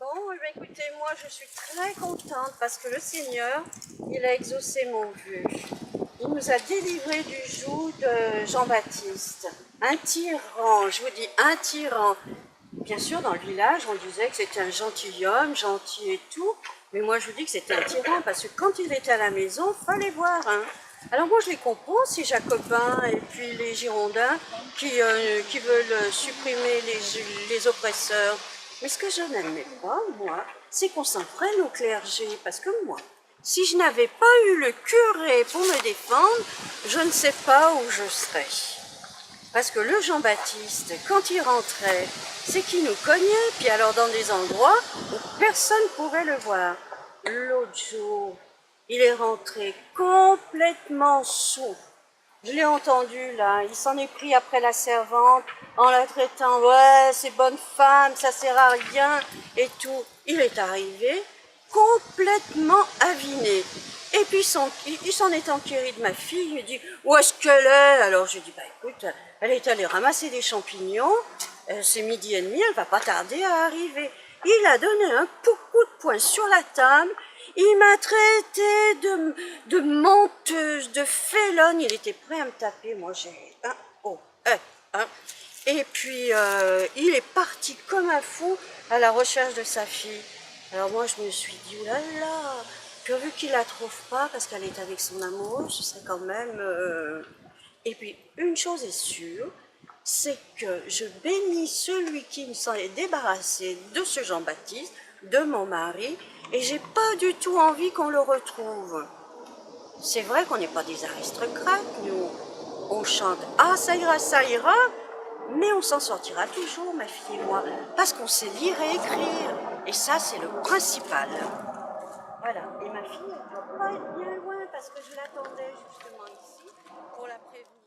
Bon, écoutez, moi je suis très contente parce que le Seigneur, il a exaucé mon vœu. Il nous a délivrés du joug de Jean-Baptiste. Un tyran, je vous dis un tyran. Bien sûr, dans le village, on disait que c'était un gentilhomme, gentil et tout. Mais moi je vous dis que c'était un tyran parce que quand il était à la maison, il fallait voir. Hein. Alors moi je les comprends, ces Jacobins et puis les Girondins qui veulent supprimer les oppresseurs. Mais ce que je n'admets pas, moi, c'est qu'on s'en prenne au clergé. Parce que moi, si je n'avais pas eu le curé pour me défendre, je ne sais pas où je serais. Parce que le Jean-Baptiste, quand il rentrait, c'est qu'il nous cognait, puis alors dans des endroits où personne ne pouvait le voir. L'autre jour, il est rentré complètement saoul. Je l'ai entendu là, il s'en est pris après la servante en la traitant, ouais, c'est bonne femme, ça sert à rien et tout. Il est arrivé complètement aviné. Et puis il s'en est enquéré de ma fille, il me dit, où est-ce qu'elle est? Alors je lui dis, bah écoute, elle est allée ramasser des champignons, c'est 12h30, elle va pas tarder à arriver. Il a donné un coup de poing sur la table, il m'a traité de menteuse, de félonne, il était prêt à me taper, moi j'ai Et puis il est parti comme un fou à la recherche de sa fille. Alors moi je me suis dit, oh là là, pourvu qu'il la trouve pas parce qu'elle est avec son amour, ce serait quand même... Et puis une chose est sûre, c'est que je bénis celui qui s'en est débarrassé de ce Jean-Baptiste, de mon mari, et j'ai pas du tout envie qu'on le retrouve. C'est vrai qu'on n'est pas des aristocrates, nous. On chante « Ah, ça ira », mais on s'en sortira toujours, ma fille et moi, parce qu'on sait lire et écrire. Et ça, c'est le principal. Voilà. Et ma fille, elle ne doit pas être bien loin, parce que je l'attendais justement ici pour la prévenir.